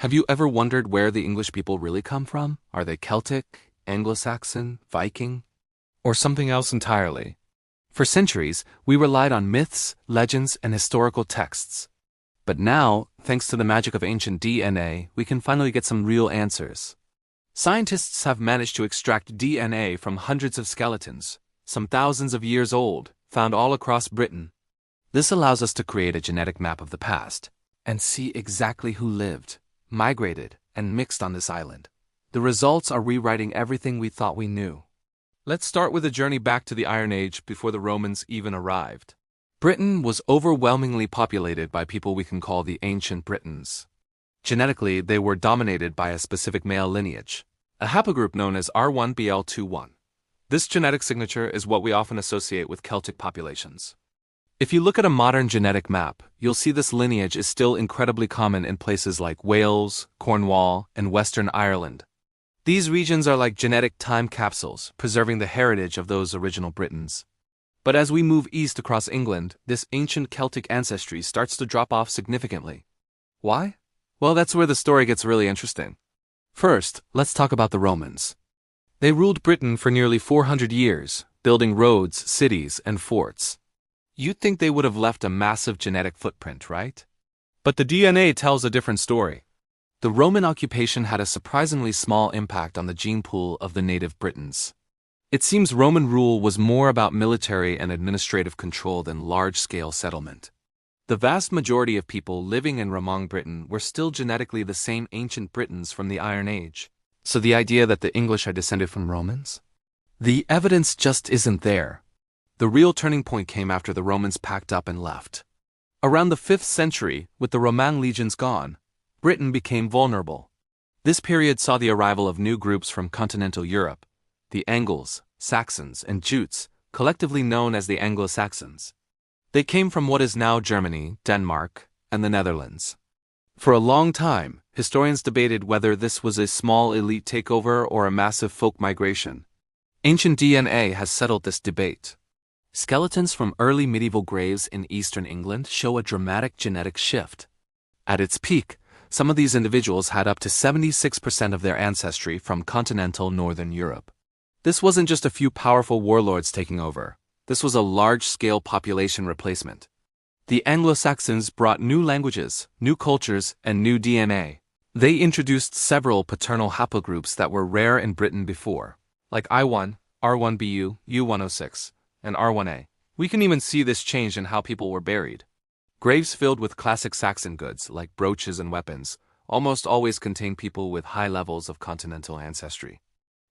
Have you ever wondered where the English people really come from? Are they Celtic, Anglo-Saxon, Viking, or something else entirely? For centuries, we relied on myths, legends, and historical texts. But now, thanks to the magic of ancient DNA, we can finally get some real answers. Scientists have managed to extract DNA from hundreds of skeletons, some thousands of years old, found all across Britain. This allows us to create a genetic map of the past and see exactly who lived, migrated, and mixed on this island. The results are rewriting everything we thought we knew. Let's start with a journey back to the Iron Age before the Romans even arrived. Britain was overwhelmingly populated by people we can call the Ancient Britons. Genetically, they were dominated by a specific male lineage, a haplogroup known as R1bl21. This genetic signature is what we often associate with Celtic populations. If you look at a modern genetic map, you'll see this lineage is still incredibly common in places like Wales, Cornwall, and Western Ireland. These regions are like genetic time capsules, preserving the heritage of those original Britons. But as we move east across England, this ancient Celtic ancestry starts to drop off significantly. Why? Well, that's where the story gets really interesting. First, let's talk about the Romans. They ruled Britain for nearly 400 years, building roads, cities, and forts. You'd think they would have left a massive genetic footprint, right? But the DNA tells a different story. The Roman occupation had a surprisingly small impact on the gene pool of the native Britons. It seems Roman rule was more about military and administrative control than large-scale settlement. The vast majority of people living in Romang Britain were still genetically the same ancient Britons from the Iron Age. So the idea that the English are descended from Romans? The evidence just isn't there. The real turning point came after the Romans packed up and left. Around the 5th century, with the Roman legions gone, Britain became vulnerable. This period saw the arrival of new groups from continental Europe, the Angles, Saxons, and Jutes, collectively known as the Anglo-Saxons. They came from what is now Germany, Denmark, and the Netherlands. For a long time, historians debated whether this was a small elite takeover or a massive folk migration. Ancient DNA has settled this debate. Skeletons from early medieval graves in eastern England show a dramatic genetic shift. At its peak, some of these individuals had up to 76% of their ancestry from continental northern Europe. This wasn't just a few powerful warlords taking over. This was a large-scale population replacement. The Anglo-Saxons brought new languages, new cultures, and new DNA. They introduced several paternal haplogroups that were rare in Britain before, like I1, R1bu, U106, and R1a. We can even see this change in how people were buried. Graves filled with classic Saxon goods, like brooches and weapons, almost always contain people with high levels of continental ancestry.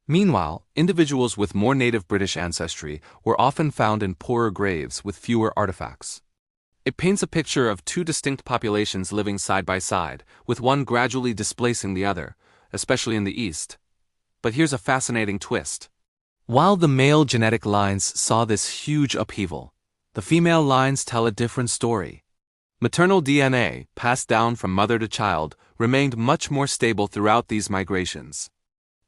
Meanwhile, individuals with more native British ancestry were often found in poorer graves with fewer artifacts. It paints a picture of two distinct populations living side by side, with one gradually displacing the other, especially in the East. But here's a fascinating twist. While the male genetic lines saw this huge upheaval, the female lines tell a different story. Maternal DNA, passed down from mother to child, remained much more stable throughout these migrations.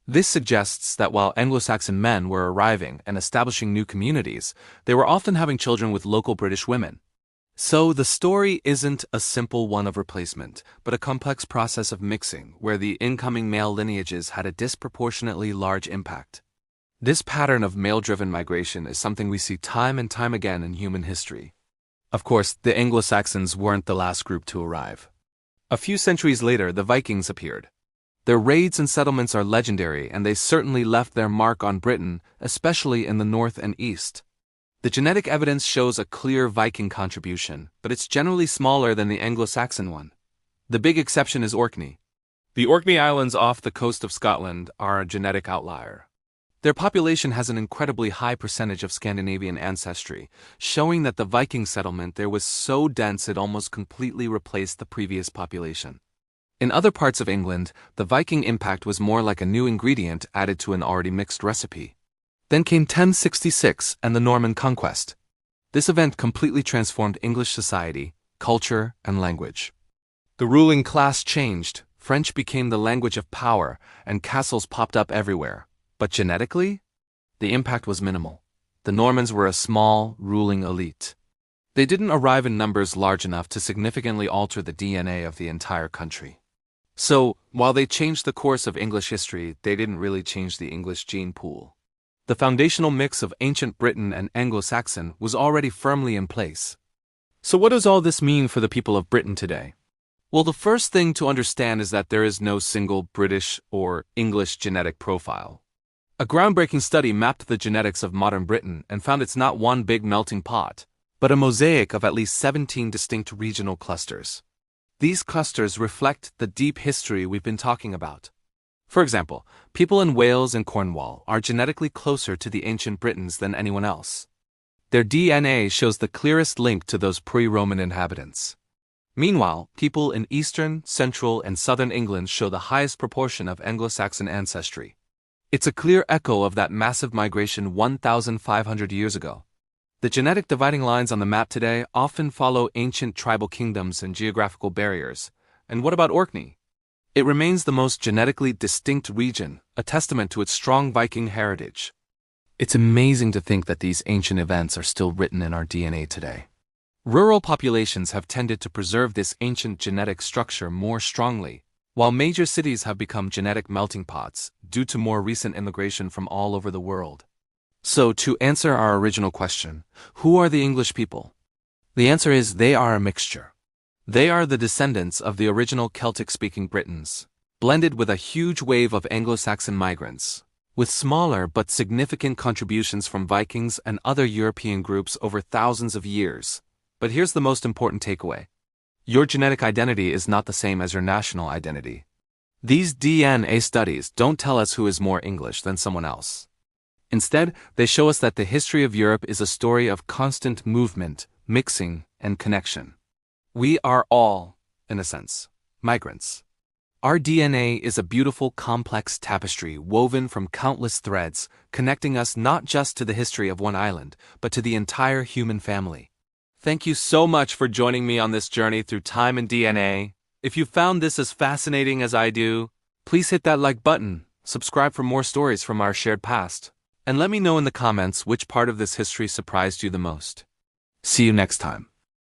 This suggests that while Anglo-Saxon men were arriving and establishing new communities, they were often having children with local British women. So the story isn't a simple one of replacement, but a complex process of mixing where the incoming male lineages had a disproportionately large impact. This pattern of male-driven migration is something we see time and time again in human history. Of course, the Anglo-Saxons weren't the last group to arrive. A few centuries later, the Vikings appeared. Their raids and settlements are legendary, and they certainly left their mark on Britain, especially in the north and east. The genetic evidence shows a clear Viking contribution, but it's generally smaller than the Anglo-Saxon one. The big exception is Orkney. The Orkney Islands off the coast of Scotland are a genetic outlier. Their population has an incredibly high percentage of Scandinavian ancestry, showing that the Viking settlement there was so dense it almost completely replaced the previous population. In other parts of England, the Viking impact was more like a new ingredient added to an already mixed recipe. Then came 1066 and the Norman Conquest. This event completely transformed English society, culture, and language. The ruling class changed, French became the language of power, and castles popped up everywhere. But genetically, the impact was minimal. The Normans were a small, ruling elite. They didn't arrive in numbers large enough to significantly alter the DNA of the entire country. So, while they changed the course of English history, they didn't really change the English gene pool. The foundational mix of ancient Britain and Anglo-Saxon was already firmly in place. So what does all this mean for the people of Britain today? Well, the first thing to understand is that there is no single British or English genetic profile. A groundbreaking study mapped the genetics of modern Britain and found it's not one big melting pot, but a mosaic of at least 17 distinct regional clusters. These clusters reflect the deep history we've been talking about. For example, people in Wales and Cornwall are genetically closer to the ancient Britons than anyone else. Their DNA shows the clearest link to those pre-Roman inhabitants. Meanwhile, people in eastern, central, and southern England show the highest proportion of Anglo-Saxon ancestry. It's a clear echo of that massive migration 1,500 years ago. The genetic dividing lines on the map today often follow ancient tribal kingdoms and geographical barriers. And what about Orkney? It remains the most genetically distinct region, a testament to its strong Viking heritage. It's amazing to think that these ancient events are still written in our DNA today. Rural populations have tended to preserve this ancient genetic structure more strongly, while major cities have become genetic melting pots due to more recent immigration from all over the world. So, to answer our original question, who are the English people? The answer is they are a mixture. They are the descendants of the original Celtic-speaking Britons, blended with a huge wave of Anglo-Saxon migrants, with smaller but significant contributions from Vikings and other European groups over thousands of years. But here's the most important takeaway. Your genetic identity is not the same as your national identity. These DNA studies don't tell us who is more English than someone else. Instead, they show us that the history of Europe is a story of constant movement, mixing, and connection. We are all, in a sense, migrants. Our DNA is a beautiful, complex tapestry woven from countless threads, connecting us not just to the history of one island, but to the entire human family. Thank you so much for joining me on this journey through time and DNA. If you found this as fascinating as I do, please hit that like button, subscribe for more stories from our shared past, and let me know in the comments which part of this history surprised you the most. See you next time.